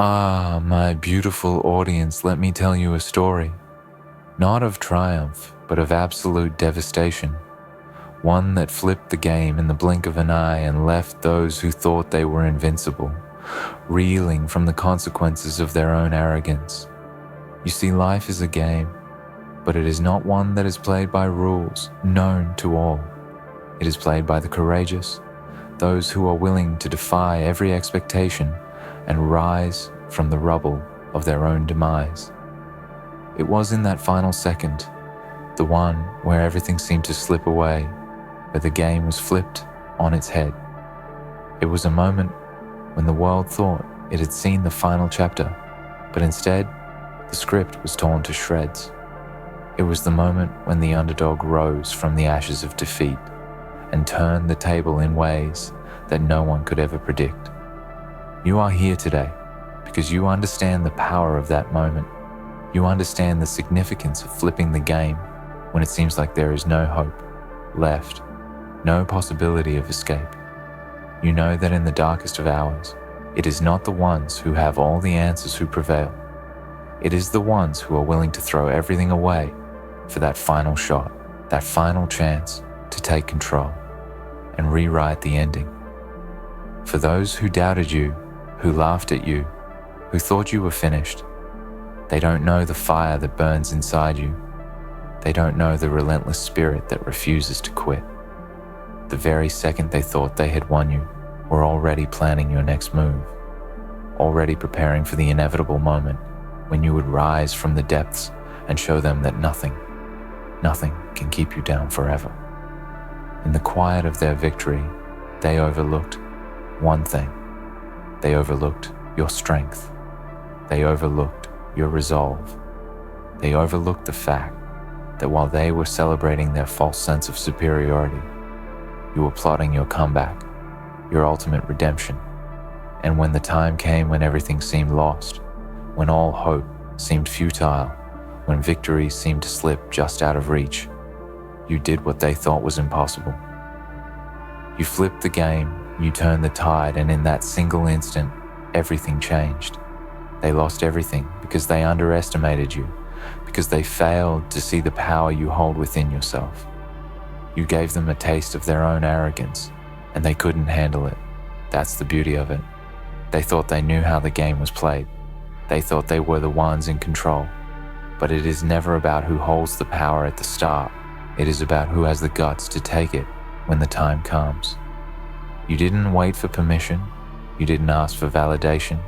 Ah, my beautiful audience, let me tell you a story. Not of triumph, but of absolute devastation. One that flipped the game in the blink of an eye and left those who thought they were invincible, reeling from the consequences of their own arrogance. You see, life is a game, but it is not one that is played by rules known to all. It is played by the courageous, those who are willing to defy every expectation and rise from the rubble of their own demise. It was in that final second, the one where everything seemed to slip away, where the game was flipped on its head. It was a moment when the world thought it had seen the final chapter, but instead, the script was torn to shreds. It was the moment when the underdog rose from the ashes of defeat and turned the table in ways that no one could ever predict. You are here today because you understand the power of that moment. You understand the significance of flipping the game when it seems like there is no hope left, no possibility of escape. You know that in the darkest of hours, it is not the ones who have all the answers who prevail. It is the ones who are willing to throw everything away for that final shot, that final chance to take control and rewrite the ending. For those who doubted you, who laughed at you, who thought you were finished, they don't know the fire that burns inside you. They don't know the relentless spirit that refuses to quit. The very second they thought they had won you, were already planning your next move, already preparing for the inevitable moment when you would rise from the depths and show them that nothing can keep you down forever. In the quiet of their victory, they overlooked one thing. They overlooked your strength. They overlooked your resolve. They overlooked the fact that while they were celebrating their false sense of superiority, you were plotting your comeback, your ultimate redemption. And when the time came when everything seemed lost, when all hope seemed futile, when victory seemed to slip just out of reach, you did what they thought was impossible. You flipped the game, you turned the tide, and in that single instant, everything changed. They lost everything because they underestimated you, because they failed to see the power you hold within yourself. You gave them a taste of their own arrogance, and they couldn't handle it. That's the beauty of it. They thought they knew how the game was played. They thought they were the ones in control. But it is never about who holds the power at the start. It is about who has the guts to take it when the time comes. You didn't wait for permission. You didn't ask for validation.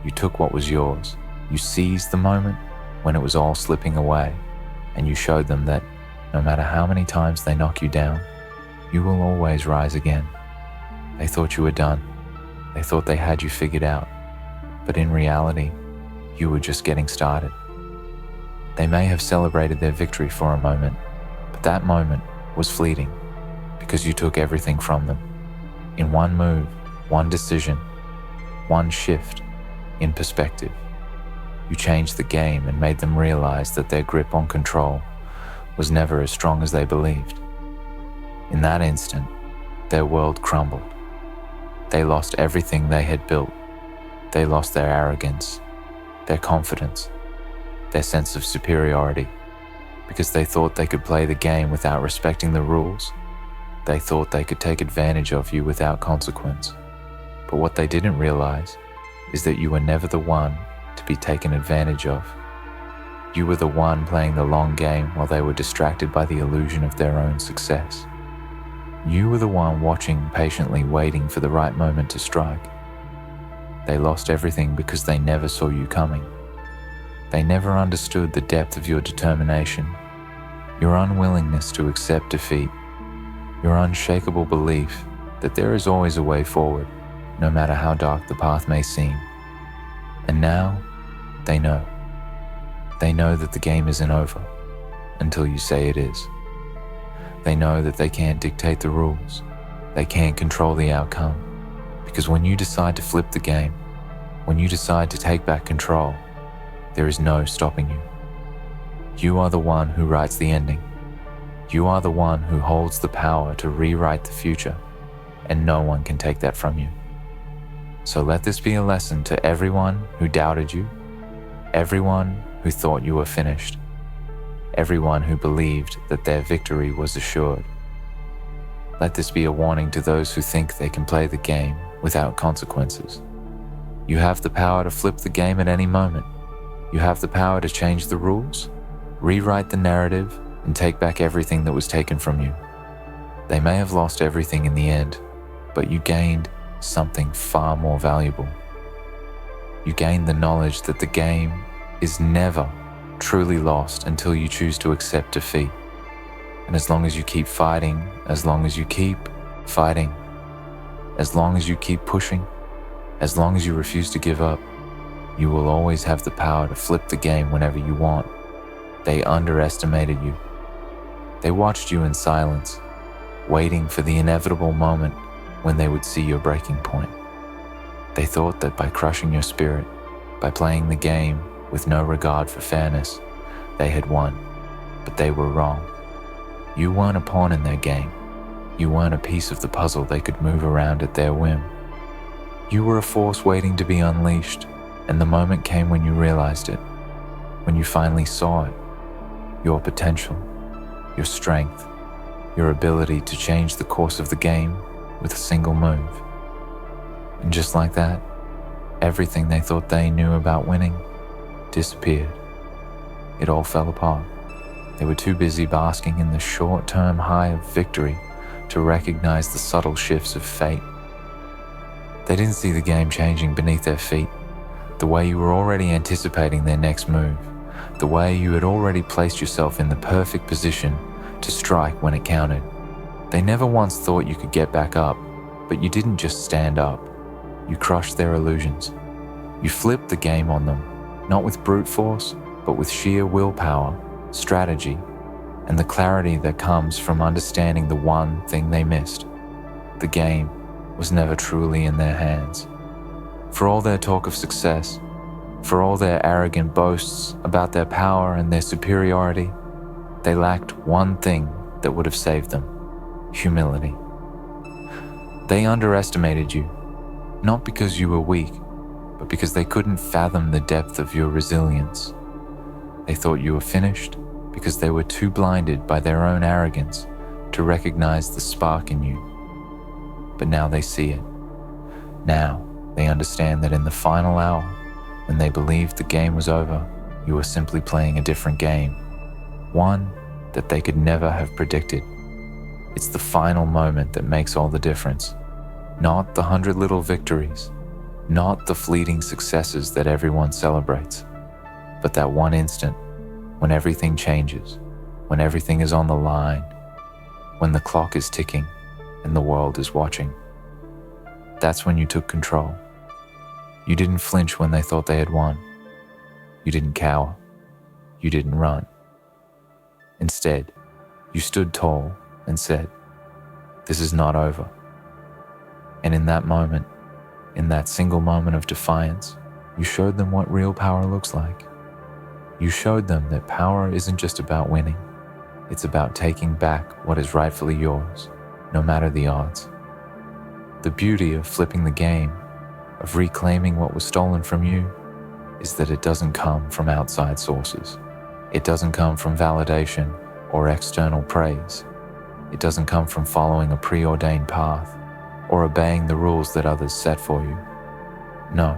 You took what was yours. You seized the moment when it was all slipping away, and you showed them that no matter how many times they knock you down, you will always rise again. They thought you were done. They thought they had you figured out. But in reality, you were just getting started. They may have celebrated their victory for a moment, but that moment was fleeting because you took everything from them. In one move, one decision, one shift in perspective, you changed the game and made them realize that their grip on control was never as strong as they believed. In that instant, their world crumbled. They lost everything they had built. They lost their arrogance, their confidence, their sense of superiority, because they thought they could play the game without respecting the rules. They thought they could take advantage of you without consequence. But what they didn't realize is that you were never the one to be taken advantage of. You were the one playing the long game while they were distracted by the illusion of their own success. You were the one watching, patiently waiting for the right moment to strike. They lost everything because they never saw you coming. They never understood the depth of your determination, your unwillingness to accept defeat, your unshakable belief that there is always a way forward, no matter how dark the path may seem. And now, they know. They know that the game isn't over until you say it is. They know that they can't dictate the rules. They can't control the outcome. Because when you decide to flip the game, when you decide to take back control, there is no stopping you. You are the one who writes the ending. You are the one who holds the power to rewrite the future, and no one can take that from you. So let this be a lesson to everyone who doubted you, everyone who thought you were finished, everyone who believed that their victory was assured. Let this be a warning to those who think they can play the game without consequences. You have the power to flip the game at any moment. You have the power to change the rules, rewrite the narrative, and take back everything that was taken from you. They may have lost everything in the end, but you gained something far more valuable. You gained the knowledge that the game is never truly lost until you choose to accept defeat. And as long as you keep fighting, as long as you keep fighting, as long as you keep pushing, as long as you refuse to give up, you will always have the power to flip the game whenever you want. They underestimated you. They watched you in silence, waiting for the inevitable moment when they would see your breaking point. They thought that by crushing your spirit, by playing the game with no regard for fairness, they had won. But they were wrong. You weren't a pawn in their game. You weren't a piece of the puzzle they could move around at their whim. You were a force waiting to be unleashed, and the moment came when you realized it, when you finally saw it, your potential, your strength, your ability to change the course of the game with a single move. And just like that, everything they thought they knew about winning disappeared. It all fell apart. They were too busy basking in the short-term high of victory to recognize the subtle shifts of fate. They didn't see the game changing beneath their feet, the way you were already anticipating their next move, the way you had already placed yourself in the perfect position to strike when it counted. They never once thought you could get back up, but you didn't just stand up. You crushed their illusions. You flipped the game on them, not with brute force, but with sheer willpower, strategy, and the clarity that comes from understanding the one thing they missed. The game was never truly in their hands. For all their talk of success, for all their arrogant boasts about their power and their superiority, they lacked one thing that would have saved them: humility. They underestimated you, not because you were weak, but because they couldn't fathom the depth of your resilience. They thought you were finished because they were too blinded by their own arrogance to recognize the spark in you. But now they see it. Now they understand that in the final hour, when they believed the game was over, you were simply playing a different game, one that they could never have predicted. It's the final moment that makes all the difference, not the 100 little victories, not the fleeting successes that everyone celebrates, but that one instant when everything changes, when everything is on the line, when the clock is ticking and the world is watching. That's when you took control. You didn't flinch when they thought they had won. You didn't cower. You didn't run. Instead, you stood tall and said, "This is not over." And in that moment, in that single moment of defiance, you showed them what real power looks like. You showed them that power isn't just about winning. It's about taking back what is rightfully yours, no matter the odds. The beauty of flipping the game, of reclaiming what was stolen from you, is that it doesn't come from outside sources. It doesn't come from validation or external praise. It doesn't come from following a preordained path or obeying the rules that others set for you. No,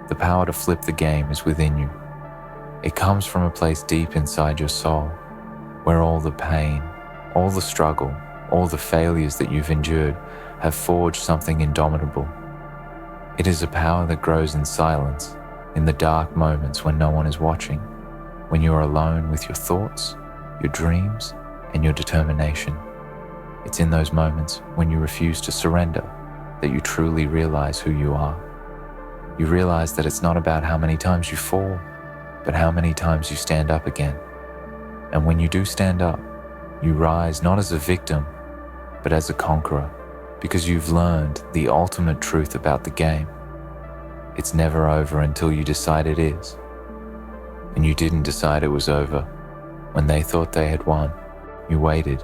the power to flip the game is within you. It comes from a place deep inside your soul, where all the pain, all the struggle, all the failures that you've endured have forged something indomitable. It is a power that grows in silence, in the dark moments when no one is watching, when you are alone with your thoughts, your dreams, and your determination. It's in those moments when you refuse to surrender that you truly realize who you are. You realize that it's not about how many times you fall, but how many times you stand up again. And when you do stand up, you rise not as a victim, but as a conqueror, because you've learned the ultimate truth about the game. It's never over until you decide it is. And you didn't decide it was over. When they thought they had won, you waited.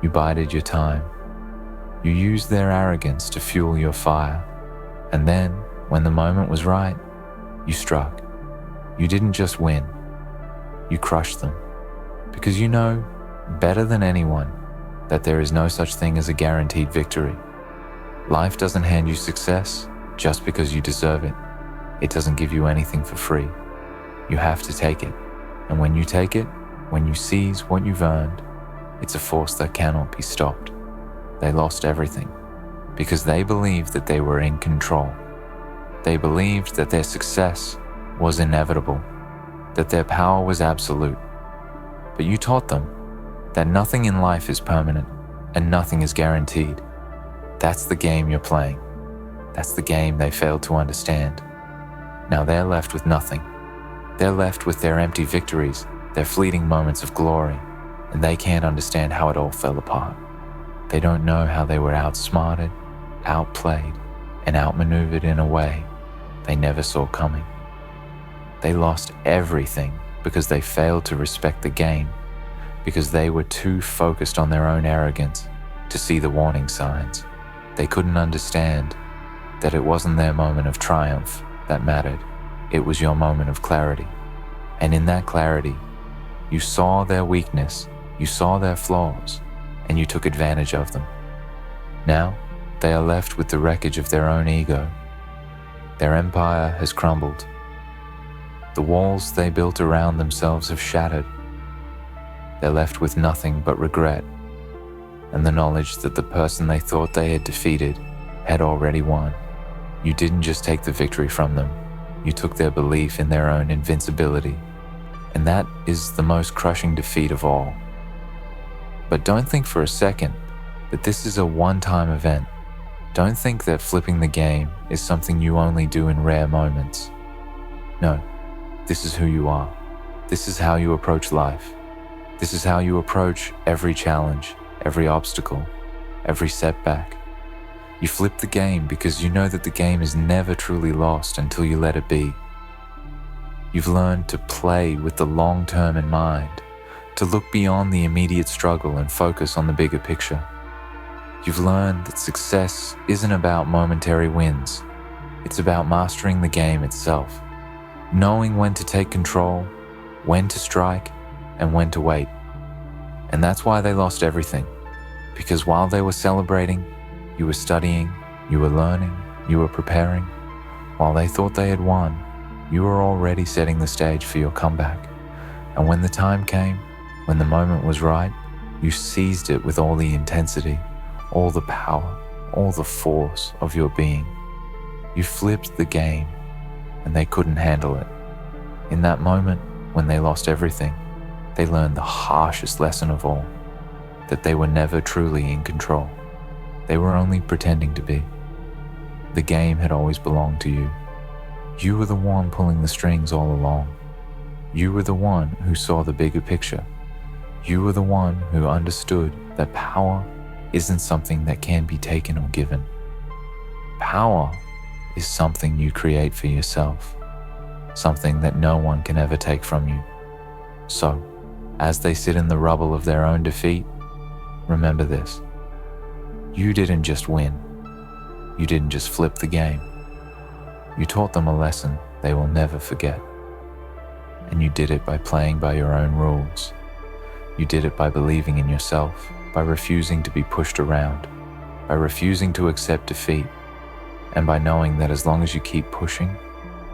You bided your time. You used their arrogance to fuel your fire. And then, When the moment was right, you struck. You didn't just win, you crushed them. Because you know, better than anyone, that there is no such thing as a guaranteed victory. Life doesn't hand you success just because you deserve it. It doesn't give you anything for free. You have to take it. And when you take it, when you seize what you've earned, it's a force that cannot be stopped. They lost everything because they believed that they were in control. They believed that their success was inevitable, that their power was absolute. But you taught them that nothing in life is permanent and nothing is guaranteed. That's the game you're playing. That's the game they failed to understand. Now they're left with nothing. They're left with their empty victories, their fleeting moments of glory, and they can't understand how it all fell apart. They don't know how they were outsmarted, outplayed, and outmaneuvered in a way they never saw coming. They lost everything because they failed to respect the game, because they were too focused on their own arrogance to see the warning signs. They couldn't understand that it wasn't their moment of triumph that mattered. It was your moment of clarity. And in that clarity, you saw their weakness, you saw their flaws, and you took advantage of them. Now, they are left with the wreckage of their own ego. Their empire has crumbled. The walls they built around themselves have shattered. They're left with nothing but regret and the knowledge that the person they thought they had defeated had already won. You didn't just take the victory from them, you took their belief in their own invincibility, and that is the most crushing defeat of all. But don't think for a second that this is a one-time event. Don't think that flipping the game is something you only do in rare moments. No, this is who you are. This is how you approach life. This is how you approach every challenge, every obstacle, every setback. You flip the game because you know that the game is never truly lost until you let it be. You've learned to play with the long term in mind, to look beyond the immediate struggle and focus on the bigger picture. You've learned that success isn't about momentary wins. It's about mastering the game itself, knowing when to take control, when to strike, and when to wait. And that's why they lost everything. Because while they were celebrating, you were studying, you were learning, you were preparing. While they thought they had won, you were already setting the stage for your comeback. And when the time came, when the moment was right, you seized it with all the intensity, all the power, all the force of your being. You flipped the game, and they couldn't handle it. In that moment, when they lost everything, they learned the harshest lesson of all, that they were never truly in control. They were only pretending to be. The game had always belonged to you. You were the one pulling the strings all along. You were the one who saw the bigger picture. You were the one who understood that power isn't something that can be taken or given. Power is something you create for yourself, something that no one can ever take from you. So, as they sit in the rubble of their own defeat, remember this. You didn't just win. You didn't just flip the game. You taught them a lesson they will never forget. And you did it by playing by your own rules. You did it by believing in yourself, by refusing to be pushed around, by refusing to accept defeat, and by knowing that as long as you keep pushing,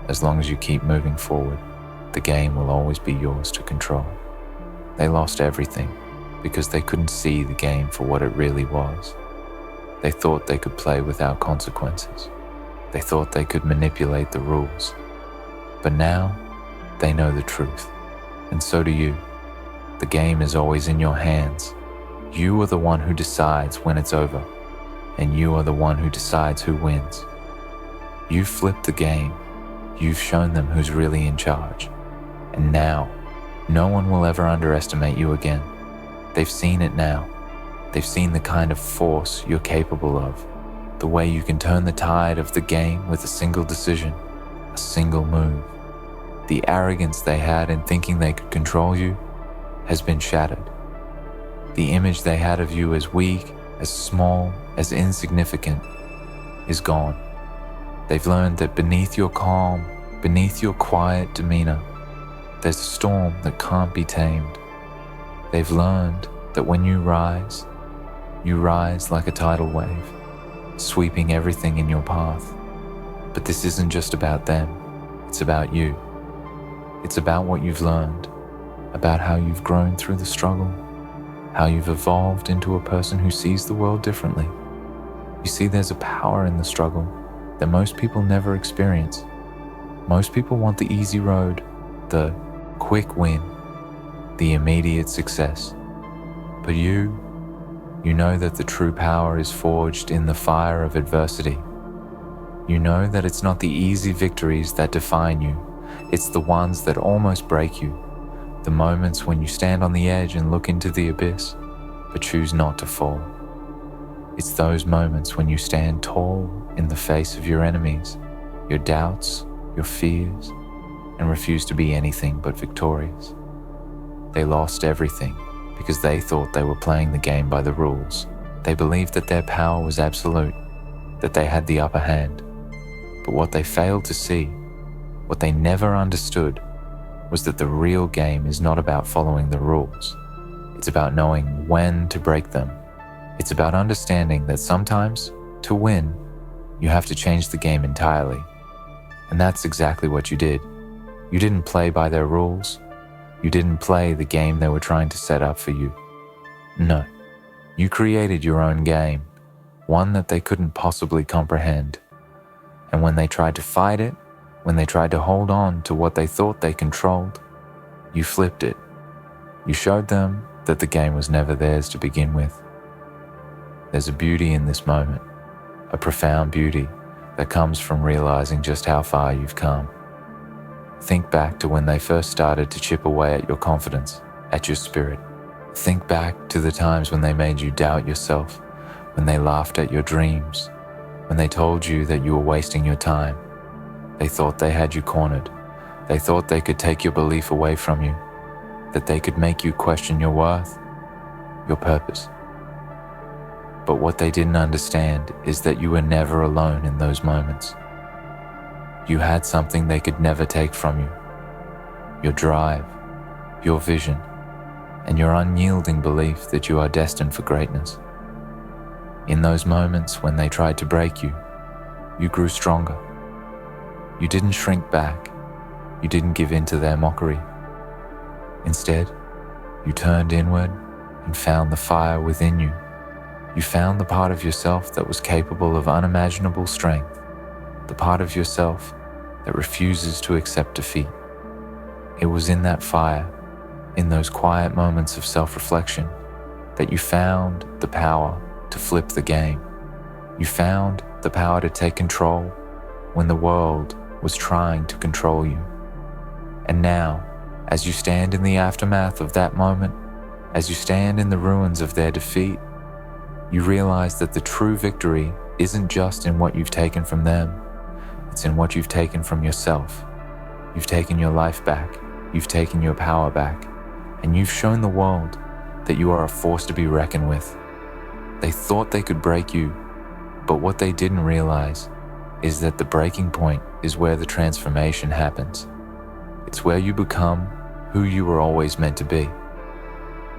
as long as you keep moving forward, the game will always be yours to control. They lost everything because they couldn't see the game for what it really was. They thought they could play without consequences. They thought they could manipulate the rules. But now, they know the truth, and so do you. The game is always in your hands. You are the one who decides when it's over, and you are the one who decides who wins. You've flipped the game. You've shown them who's really in charge. And now, no one will ever underestimate you again. They've seen it now. They've seen the kind of force you're capable of, the way you can turn the tide of the game with a single decision, a single move. The arrogance they had in thinking they could control you has been shattered. The image they had of you as weak, as small, as insignificant is gone. They've learned that beneath your calm, beneath your quiet demeanor, there's a storm that can't be tamed. They've learned that when you rise like a tidal wave, sweeping everything in your path. But this isn't just about them, it's about you. It's about what you've learned, about how you've grown through the struggle, how you've evolved into a person who sees the world differently. You see, there's a power in the struggle that most people never experience. Most people want the easy road, the quick win, the immediate success. But you know that the true power is forged in the fire of adversity. You know that it's not the easy victories that define you, it's the ones that almost break you, the moments when you stand on the edge and look into the abyss, but choose not to fall. It's those moments when you stand tall in the face of your enemies, your doubts, your fears, and refuse to be anything but victorious. They lost everything because they thought they were playing the game by the rules. They believed that their power was absolute, that they had the upper hand. But what they failed to see, what they never understood, was that the real game is not about following the rules. It's about knowing when to break them. It's about understanding that sometimes, to win, you have to change the game entirely. And that's exactly what you did. You didn't play by their rules. You didn't play the game they were trying to set up for you. No, you created your own game, one that they couldn't possibly comprehend. And when they tried to fight it, when they tried to hold on to what they thought they controlled, you flipped it. You showed them that the game was never theirs to begin with. There's a beauty in this moment, a profound beauty that comes from realizing just how far you've come. Think back to when they first started to chip away at your confidence, at your spirit. Think back to the times when they made you doubt yourself, when they laughed at your dreams, when they told you that you were wasting your time. They thought they had you cornered. They thought they could take your belief away from you, that they could make you question your worth, your purpose. But what they didn't understand is that you were never alone in those moments. You had something they could never take from you. Your drive, your vision, and your unyielding belief that you are destined for greatness. In those moments when they tried to break you, you grew stronger. You didn't shrink back. You didn't give in to their mockery. Instead, you turned inward and found the fire within you. You found the part of yourself that was capable of unimaginable strength, the part of yourself that refuses to accept defeat. It was in that fire, in those quiet moments of self-reflection, that you found the power to flip the game. You found the power to take control when the world was trying to control you. And now, as you stand in the aftermath of that moment, as you stand in the ruins of their defeat, you realize that the true victory isn't just in what you've taken from them, it's in what you've taken from yourself. You've taken your life back, you've taken your power back, and you've shown the world that you are a force to be reckoned with. They thought they could break you, but what they didn't realize is that the breaking point is where the transformation happens. It's where you become who you were always meant to be.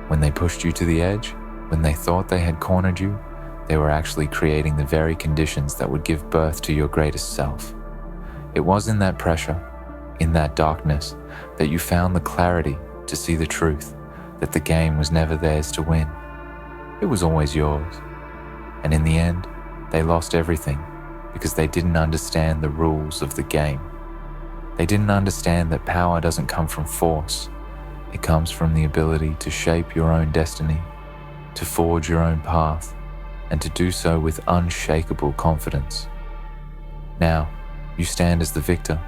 When they pushed you to the edge, when they thought they had cornered you, they were actually creating the very conditions that would give birth to your greatest self. It was in that pressure, in that darkness, that you found the clarity to see the truth, that the game was never theirs to win. It was always yours. And in the end, they lost everything because they didn't understand the rules of the game. They didn't understand that power doesn't come from force. It comes from the ability to shape your own destiny, to forge your own path, and to do so with unshakable confidence. Now, you stand as the victor,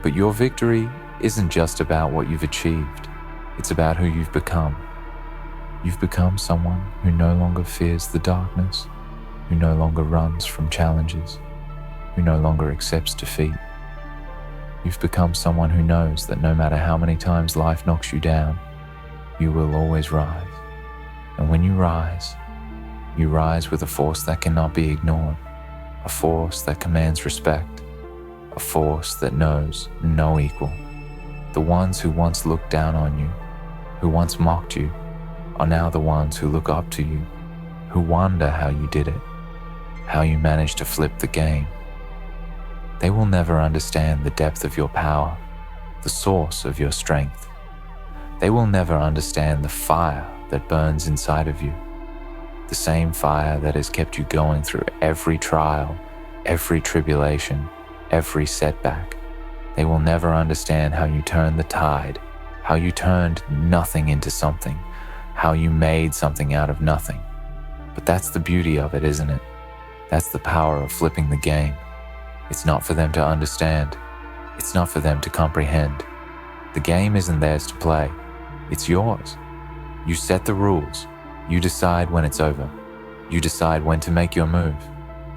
but your victory isn't just about what you've achieved. It's about who you've become. You've become someone who no longer fears the darkness, who no longer runs from challenges, who no longer accepts defeat. You've become someone who knows that no matter how many times life knocks you down, you will always rise. And when you rise with a force that cannot be ignored. a force that commands respect, a force that knows no equal. The ones who once looked down on you, who once mocked you, are now the ones who look up to you, who wonder how you did it, how you managed to flip the game. They will never understand the depth of your power, the source of your strength. They will never understand the fire that burns inside of you, the same fire that has kept you going through every trial, every tribulation, every setback. They will never understand how you turned the tide, how you turned nothing into something, how you made something out of nothing. But that's the beauty of it, isn't it? That's the power of flipping the game. It's not for them to understand. It's not for them to comprehend. The game isn't theirs to play. It's yours. You set the rules. You decide when it's over. You decide when to make your move.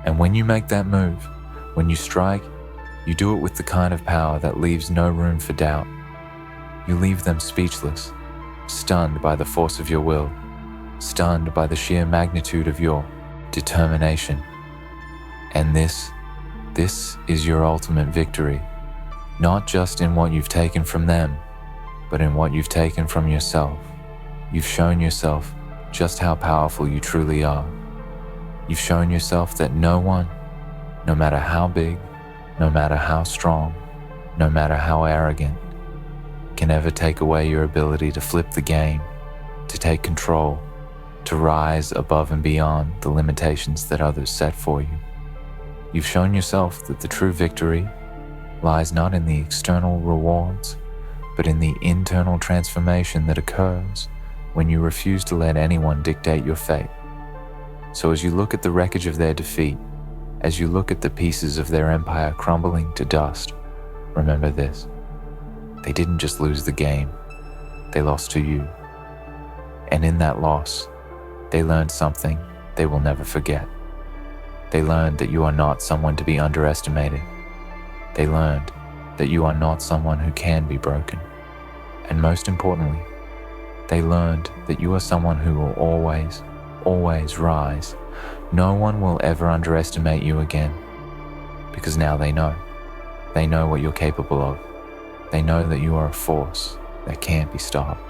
And when you make that move, when you strike, you do it with the kind of power that leaves no room for doubt. You leave them speechless, stunned by the force of your will, stunned by the sheer magnitude of your determination. And this is your ultimate victory, not just in what you've taken from them, but in what you've taken from yourself. You've shown yourself just how powerful you truly are. You've shown yourself that no one, no matter how big, no matter how strong, no matter how arrogant, can ever take away your ability to flip the game, to take control, to rise above and beyond the limitations that others set for you. You've shown yourself that the true victory lies not in the external rewards, but in the internal transformation that occurs when you refuse to let anyone dictate your fate. So as you look at the wreckage of their defeat, as you look at the pieces of their empire crumbling to dust, remember this: they didn't just lose the game, they lost to you. And in that loss, they learned something they will never forget. They learned that you are not someone to be underestimated. They learned that you are not someone who can be broken. And most importantly, they learned that you are someone who will always, always rise. No one will ever underestimate you again, because now they know. They know what you're capable of. They know that you are a force that can't be stopped.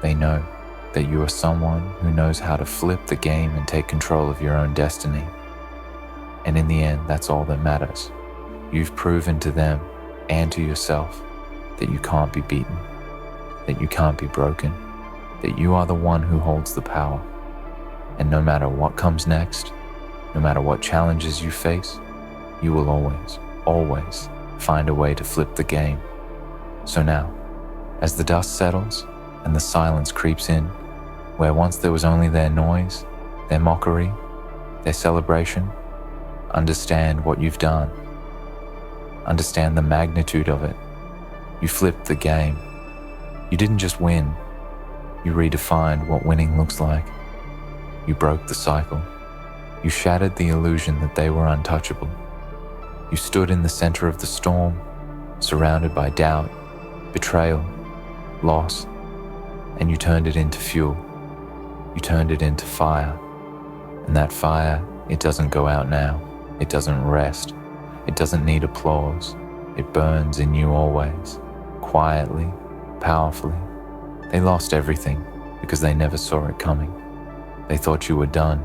They know that you are someone who knows how to flip the game and take control of your own destiny. And in the end, that's all that matters. You've proven to them and to yourself that you can't be beaten, that you can't be broken, that you are the one who holds the power. And no matter what comes next, no matter what challenges you face, you will always, always find a way to flip the game. So now, as the dust settles and the silence creeps in, where once there was only their noise, their mockery, their celebration, understand what you've done. Understand the magnitude of it. You flipped the game. You didn't just win. You redefined what winning looks like. You broke the cycle. You shattered the illusion that they were untouchable. You stood in the center of the storm, surrounded by doubt, betrayal, loss, and you turned it into fuel. You turned it into fire. And that fire, it doesn't go out now. It doesn't rest. It doesn't need applause. It burns in you always, quietly, powerfully. They lost everything because they never saw it coming. They thought you were done,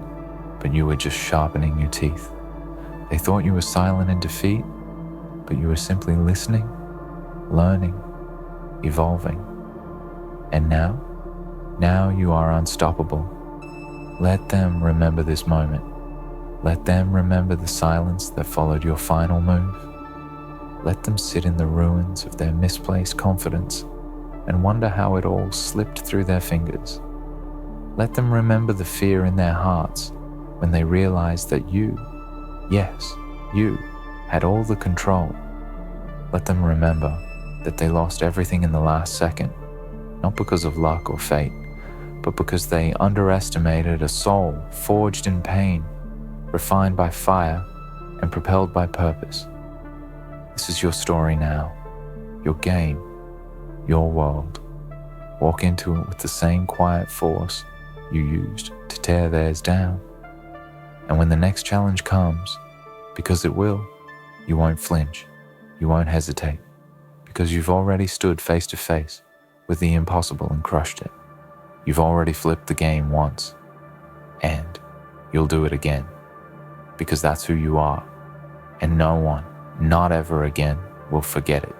but you were just sharpening your teeth. They thought you were silent in defeat, but you were simply listening, learning, evolving. And now you are unstoppable. Let them remember this moment. Let them remember the silence that followed your final move. Let them sit in the ruins of their misplaced confidence and wonder how it all slipped through their fingers. Let them remember the fear in their hearts when they realized that you, yes, you, had all the control. Let them remember that they lost everything in the last second, not because of luck or fate, but because they underestimated a soul forged in pain, refined by fire, and propelled by purpose. This is your story now, your game, your world. Walk into it with the same quiet force you used to tear theirs down. And when the next challenge comes, Because it will. You won't flinch. You won't hesitate. Because you've already stood face to face with the impossible and crushed it. You've already flipped the game once. And you'll do it again. Because that's who you are. And no one, not ever again, will forget it.